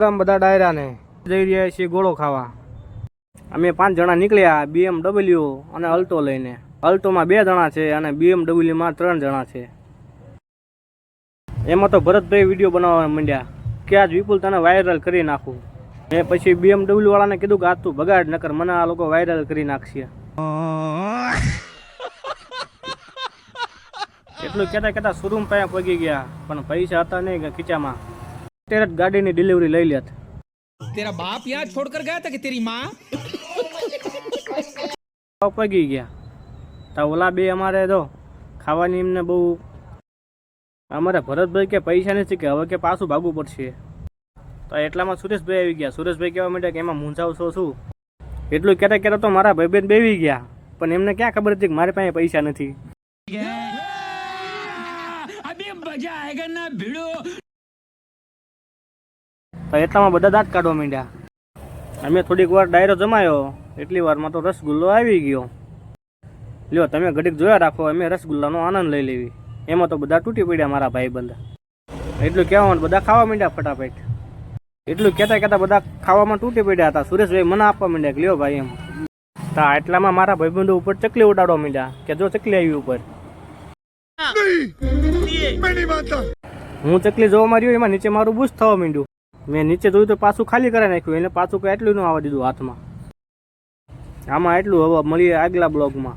બધા ડાયરા ને જઈ રહ્યા છીએ ગોળો ખાવા. અમે 5 જણા નીકળ્યા BMW અને અલ્ટો લઈને. અલ્ટોમાં 2 જણા છે અને BMWમાં 3 જણા છે. એમાં તો ભરતભાઈ વિડીયો બનાવવા માંડ્યા કે આજ વિપુલ તને વાયરલ કરી નાખું. મેં પછી BMW વાળાને કીધું કે આજ તું બગાડ નકર મને આ લોકો વાયરલ કરી નાખશે. એટલું કહેતા શોરૂમ પાસે પગી ગયા પણ પૈસા હતા નહીં ખીચામાં. અત્યારે જ ગાડીની ડિલિવરી લઈ લેત. तेरा बाप यहाँ छोड़कर गया था कि तेरी माँ? પગી ગયા તો ઓલા બે અમારે તો ખાવાની એમને બહુ. અમારે ભરતભાઈ કે પૈસા નથી કે હવે કે પાછું ભાગવું પડશે. તો એટલામાં સુરેશભાઈ આવી ગયા. સુરેશભાઈ કહેવા માંડ્યા કે એમાં મૂંઝાવશો શું. એટલું કહેતા તો મારા ભાઈબંધ બેવી ગયા પણ એમને ક્યાં ખબર હતી કે મારી પાસે પૈસા નથી. તો એટલામાં બધા દાંત કાઢવા માંડ્યા. અમે થોડીક વાર ડાયરો જમાયો એટલી વારમાં તો રસગુલ્લો આવી ગયો. લ્યો તમે ઘડીક જોયા રાખો, અમે રસગુલ્લાનો આનંદ લઈ લેવી. એમાં તો બધા તૂટી પડ્યા મારા ભાઈબંધ. એટલું કહેવાનું બધા ખાવા માંડ્યા ફટાફટ. એટલું કહેતા બધા ખાવામાં તૂટી પડ્યા હતા. સુરેશભાઈ મને આપવા માંડ્યા કે લ્યો ભાઈ એમ. તા એટલામાં મારા ભાઈબંધો ઉપર ચકલી ઉડાડવા માંડ્યા કે જો ચકલી આવી ઉપર. હું ચકલી જોવા માર્યો એમાં નીચે મારું બુશ થવા માંડ્યું. મેં નીચે જોયું તો પાછું ખાલી કરી નાખ્યું. એને પાછું કોઈ એટલું ન આવવા દીધું હાથમાં. આમાં એટલું હવે મળીએ આગલા બ્લોગમાં.